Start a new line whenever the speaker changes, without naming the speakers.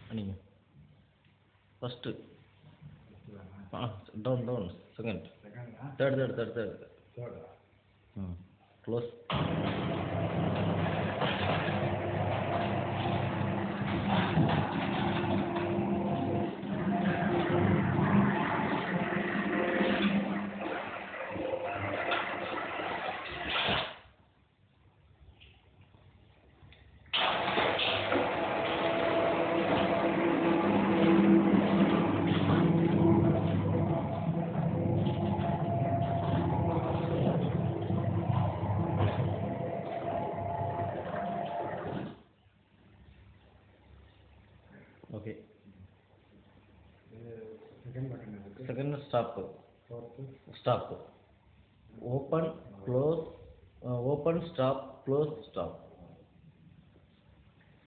நீங்கள் first down second third close okay second stop open stop close stop